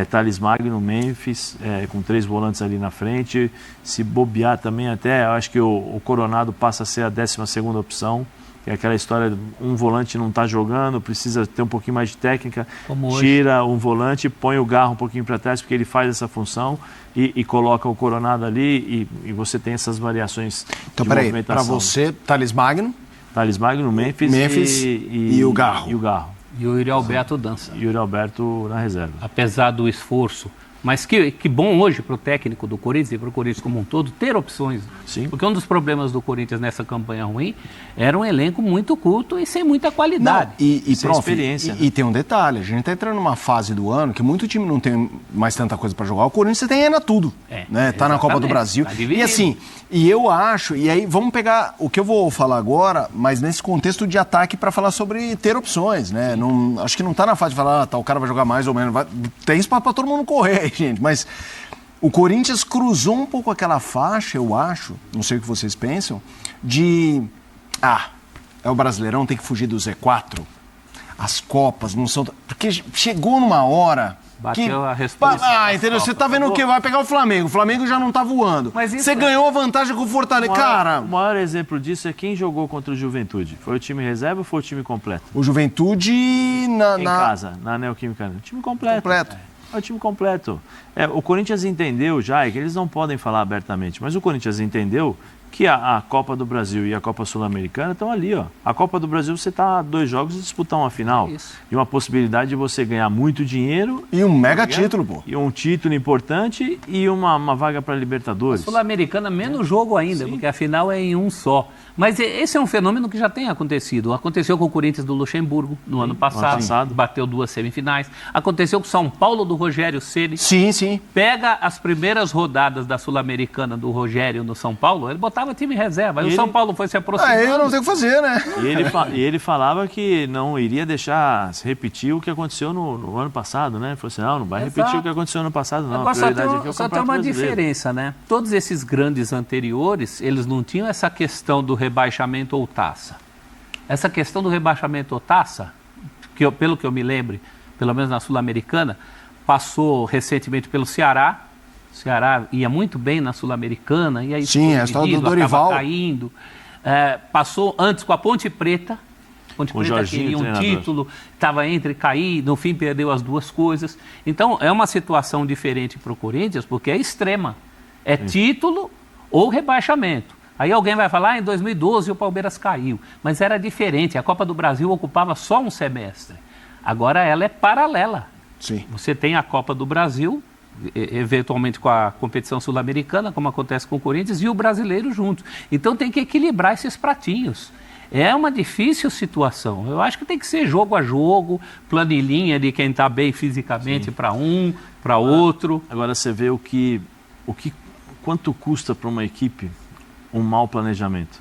Speaker 3: Thales Magno, Memphis, com 3 volantes ali na frente. Se bobear também até, eu acho que o Coronado passa a ser a 12ª opção. que é aquela história de um volante não está jogando, precisa ter um pouquinho mais de técnica,
Speaker 2: Como
Speaker 3: tira um volante, põe o Garro um pouquinho para trás, porque ele faz essa função e coloca o Coronado ali e você tem essas variações
Speaker 1: então,
Speaker 3: de
Speaker 1: peraí,
Speaker 3: movimentação.
Speaker 1: para você, Thales Magno
Speaker 3: Memphis
Speaker 1: e o Garro.
Speaker 2: E o Yuri Alberto dança.
Speaker 3: E o Yuri Alberto na reserva.
Speaker 2: Apesar do esforço. Mas que bom hoje para o técnico do Corinthians e para o Corinthians como um todo ter opções.
Speaker 3: Sim.
Speaker 2: Porque um dos problemas do Corinthians nessa campanha ruim era um elenco muito curto e sem muita qualidade.
Speaker 1: Não, e
Speaker 2: sem
Speaker 1: prof,
Speaker 2: experiência.
Speaker 1: E tem um detalhe, a gente está entrando numa fase do ano que muito time não tem mais tanta coisa para jogar. O Corinthians tem ainda tudo. Tá na Copa do Brasil.
Speaker 2: Tá
Speaker 1: e assim, e eu acho, e aí vamos pegar o que eu vou falar agora, mas nesse contexto de ataque para falar sobre ter opções, né? Não, acho que não está na fase de falar, o cara vai jogar mais ou menos. Tem espaço para todo mundo correr, gente, mas o Corinthians cruzou um pouco aquela faixa, eu acho, não sei o que vocês pensam, de é o Brasileirão, tem que fugir do Z4, as Copas não são... Porque chegou numa hora...
Speaker 2: Bateu a resposta.
Speaker 1: Entendeu? Você tá vendo o quê? Vai pegar o Flamengo já não tá voando. Você ganhou a vantagem com o Fortaleza, cara...
Speaker 3: O maior exemplo disso é quem jogou contra o Juventude. Foi o time reserva ou foi o time completo?
Speaker 1: O Juventude
Speaker 3: em casa, na Neoquímica. O time completo. É o time completo. O Corinthians entendeu já, que eles não podem falar abertamente, mas o Corinthians entendeu que a Copa do Brasil e a Copa Sul-Americana estão ali, ó. A Copa do Brasil você está a 2 jogos e disputar uma final.
Speaker 2: Isso.
Speaker 3: E uma possibilidade de você ganhar muito dinheiro.
Speaker 1: E um mega título, pô.
Speaker 3: E um título importante e uma vaga para Libertadores.
Speaker 2: A Sul-Americana menos jogo ainda, porque a final é em um só. Mas esse é um fenômeno que já tem acontecido. Aconteceu com o Corinthians do Luxemburgo no ano passado. Bateu 2 semifinais. Aconteceu com o São Paulo do Rogério Ceni.
Speaker 1: Sim.
Speaker 2: Pega as primeiras rodadas da Sul-Americana do Rogério no São Paulo, ele botava time reserva. Aí o São Paulo foi se aproximando.
Speaker 1: Eu não tenho o que fazer, né?
Speaker 3: E ele falava que não iria deixar se repetir o que aconteceu no ano passado, né? Ele falou assim, não vai repetir o que aconteceu no ano passado, não.
Speaker 2: Agora,
Speaker 3: a prioridade aqui é o
Speaker 2: só tem uma diferença, né? Todos esses grandes anteriores, eles não tinham essa questão do rebaixamento ou taça. Essa questão do rebaixamento ou taça, pelo que eu me lembre, pelo menos na Sul-Americana, passou recentemente pelo Ceará. O Ceará ia muito bem na Sul-Americana, e aí
Speaker 1: sim, a história do Dorival
Speaker 2: caindo. Passou antes com a Ponte Preta. Ponte Preta queria um título, estava entre cair, no fim perdeu as duas coisas. Então é uma situação diferente para o Corinthians, porque é extrema. É título ou rebaixamento. Aí alguém vai falar, em 2012 o Palmeiras caiu. Mas era diferente, a Copa do Brasil ocupava só um semestre. Agora ela é paralela.
Speaker 1: Sim.
Speaker 2: Você tem a Copa do Brasil, eventualmente com a competição sul-americana, como acontece com o Corinthians, e o brasileiro juntos. Então tem que equilibrar esses pratinhos. É uma difícil situação. Eu acho que tem que ser jogo a jogo, planilhinha de quem está bem fisicamente para um, para outro.
Speaker 3: Agora você vê quanto custa para uma equipe um mau planejamento.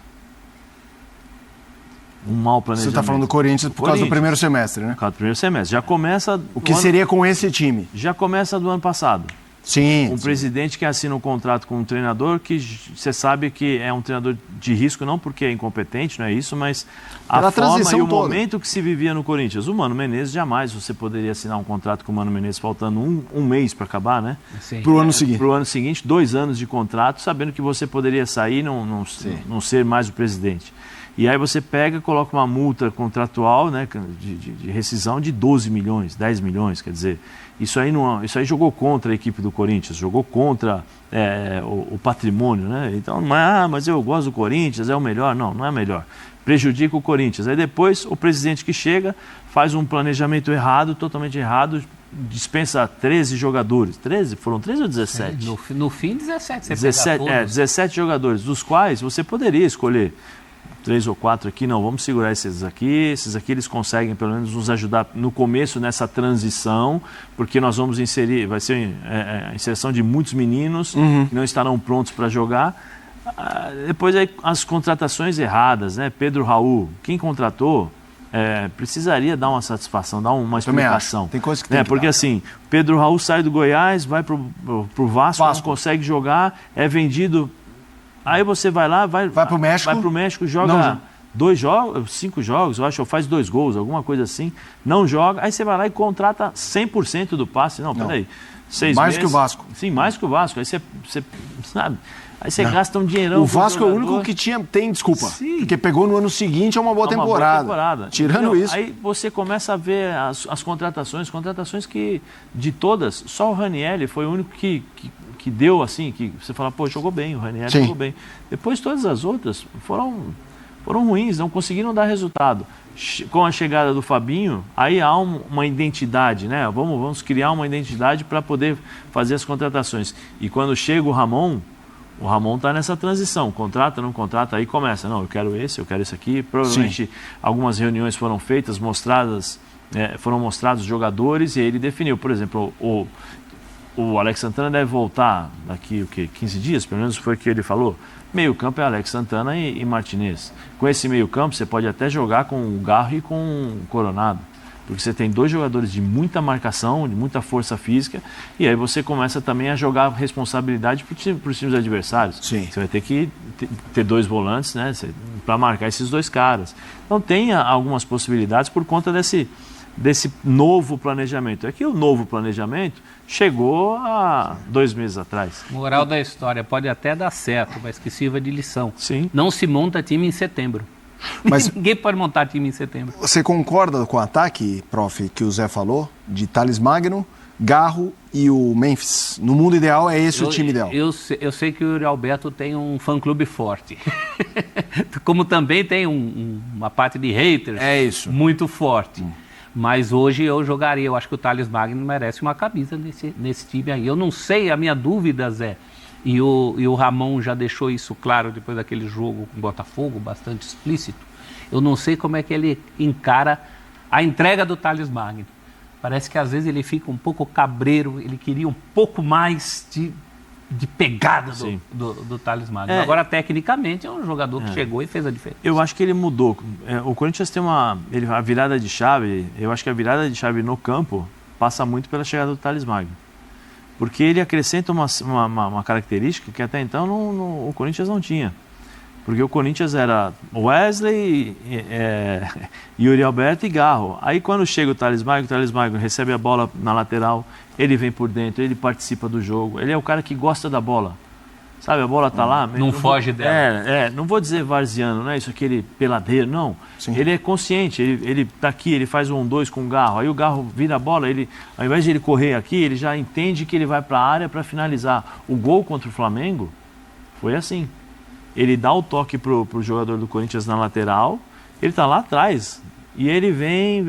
Speaker 3: Um mau planejamento.
Speaker 1: Você está falando do Corinthians por causa do primeiro semestre, né?
Speaker 3: Por causa do primeiro semestre. Já começa...
Speaker 1: O que seria com esse time?
Speaker 3: Já começa do ano passado.
Speaker 1: Sim.
Speaker 3: Presidente que assina um contrato com um treinador que você sabe que é um treinador de risco, não porque é incompetente, não é isso, mas a forma e o momento que se vivia no Corinthians. O Mano Menezes, jamais você poderia assinar um contrato com o Mano Menezes faltando um mês para acabar, né?
Speaker 1: Para o ano seguinte.
Speaker 3: Para o ano seguinte, 2 anos de contrato, sabendo que você poderia sair e não ser mais o presidente. E aí você pega e coloca uma multa contratual, né, de rescisão de 12 milhões, 10 milhões, quer dizer, isso aí jogou contra a equipe do Corinthians, jogou contra o patrimônio, né? Então, mas eu gosto do Corinthians, é o melhor. Não é melhor. Prejudica o Corinthians. Aí depois o presidente que chega faz um planejamento errado, totalmente errado, dispensa 13 jogadores. 13? Foram 13 ou 17?
Speaker 2: No fim, 17.
Speaker 3: 17 jogadores, dos quais você poderia escolher 3 ou 4 aqui, não, vamos segurar esses aqui eles conseguem pelo menos nos ajudar no começo nessa transição, porque nós vamos inserir, vai ser a inserção de muitos meninos que não estarão prontos para jogar. Depois aí, as contratações erradas, né? Pedro Raul, quem contratou precisaria dar uma satisfação, dar uma explicação.
Speaker 1: Tem coisa que tem que
Speaker 3: porque
Speaker 1: dar.
Speaker 3: Assim, Pedro Raul sai do Goiás, vai pro Vasco, não consegue jogar, é vendido. Aí você vai lá, vai
Speaker 1: pro México,
Speaker 3: joga 2 jogos, 5 jogos, eu acho, ou faz 2 gols, alguma coisa assim, não joga, aí você vai lá e contrata 100% do passe. Não, peraí, 6
Speaker 1: mais
Speaker 3: meses.
Speaker 1: que o Vasco.
Speaker 3: Sim, mais que o Vasco. Aí você sabe, aí você gasta um dinheirão.
Speaker 1: O Vasco é o único que tem desculpa.
Speaker 3: Sim.
Speaker 1: Porque pegou no ano seguinte, é uma boa temporada. Tirando isso.
Speaker 3: Aí você começa a ver as contratações que, de todas, só o Ranieri foi o único que deu assim, que você fala, pô, jogou bem, o Ranieri jogou bem. Depois todas as outras foram ruins, não conseguiram dar resultado. Com a chegada do Fabinho, aí há uma identidade, né? Vamos criar uma identidade para poder fazer as contratações. E quando chega o Ramon está nessa transição, contrata, não contrata, aí começa, não, eu quero esse aqui. Provavelmente algumas reuniões foram feitas, foram mostrados os jogadores e aí ele definiu, por exemplo, o Alex Santana deve voltar daqui 15 dias, pelo menos foi o que ele falou. Meio campo é Alex Santana e Martinez. Com esse meio campo você pode até jogar com o Garro e com o Coronado, porque você tem 2 jogadores de muita marcação, de muita força física, e aí você começa também a jogar responsabilidade para os times adversários. Você vai ter que ter 2 volantes, né, para marcar esses 2 caras. Então tem algumas possibilidades por conta desse novo planejamento. É que o novo planejamento chegou há 2 meses atrás.
Speaker 2: Moral da história, pode até dar certo, mas que sirva de lição.
Speaker 3: Sim.
Speaker 2: Não se monta time em setembro.
Speaker 1: Mas
Speaker 2: ninguém pode montar time em setembro.
Speaker 1: Você concorda com o ataque, prof, que o Zé falou, de Thales Magno, Garro e o Memphis? No mundo ideal, é esse o time ideal?
Speaker 2: Eu sei que o Yuri Alberto tem um fã-clube forte. Como também tem uma parte de haters muito forte. Mas hoje eu jogaria, eu acho que o Thales Magno merece uma camisa nesse time aí. Eu não sei, a minha dúvida, Zé, e o Ramon já deixou isso claro depois daquele jogo com o Botafogo, bastante explícito. Eu não sei como é que ele encara a entrega do Thales Magno. Parece que às vezes ele fica um pouco cabreiro, ele queria um pouco mais de pegada do Thales Magno. Agora, tecnicamente, é um jogador que chegou e fez a diferença.
Speaker 3: Eu acho que ele mudou. O Corinthians tem a virada de chave, eu acho que a virada de chave no campo passa muito pela chegada do Thales Magno. Porque ele acrescenta uma característica que até então o Corinthians não tinha. Porque o Corinthians era Wesley, Yuri Alberto e Garro. Aí quando chega o Thales Magno recebe a bola na lateral, ele vem por dentro, ele participa do jogo. Ele é o cara que gosta da bola. Sabe, a bola tá lá...
Speaker 2: Não foge dela.
Speaker 3: Não vou dizer varziano, né? Isso aqui ele peladeiro, não. Ele é consciente, ele tá aqui, ele faz 1-2 com o Garro. Aí o Garro vira a bola, ao invés de ele correr aqui, ele já entende que ele vai para a área para finalizar. O gol contra o Flamengo foi assim. Ele dá o toque pro jogador do Corinthians na lateral, ele tá lá atrás. E ele vem,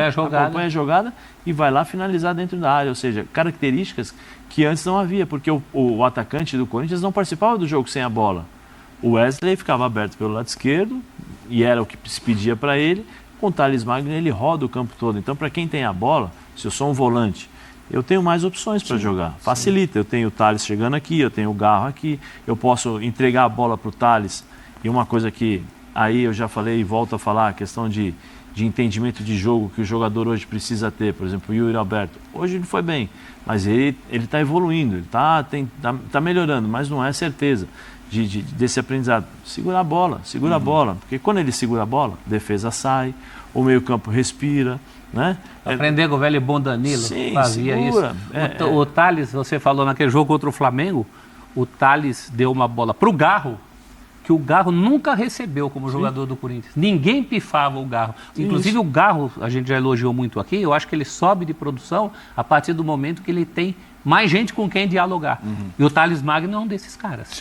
Speaker 3: acompanha a jogada e vai lá finalizar dentro da área. Ou seja, características que antes não havia, porque o atacante do Corinthians não participava do jogo sem a bola. O Wesley ficava aberto pelo lado esquerdo, e era o que se pedia para ele. Com o Thales Magno, ele roda o campo todo. Então, para quem tem a bola, se eu sou um volante, eu tenho mais opções para jogar. Facilita. Eu tenho o Thales chegando aqui, eu tenho o Garro aqui, eu posso entregar a bola para o Thales. E uma coisa que aí eu já falei e volto a falar, a questão de entendimento de jogo que o jogador hoje precisa ter. Por exemplo, o Yuri Alberto. Hoje ele foi bem, mas ele está evoluindo, ele está melhorando, mas não é certeza desse aprendizado. Segura a bola, porque quando ele segura a bola, a defesa sai, o meio-campo respira. Né?
Speaker 2: Aprender com o velho bom Danilo, fazia segura, isso. O Thales, você falou naquele jogo contra o Flamengo, o Thales deu uma bola para o Garro, que o Garro nunca recebeu como jogador do Corinthians. Ninguém pifava o Garro. Inclusive o Garro, a gente já elogiou muito aqui, eu acho que ele sobe de produção a partir do momento que ele tem mais gente com quem dialogar. E o Thales Magno é um desses caras.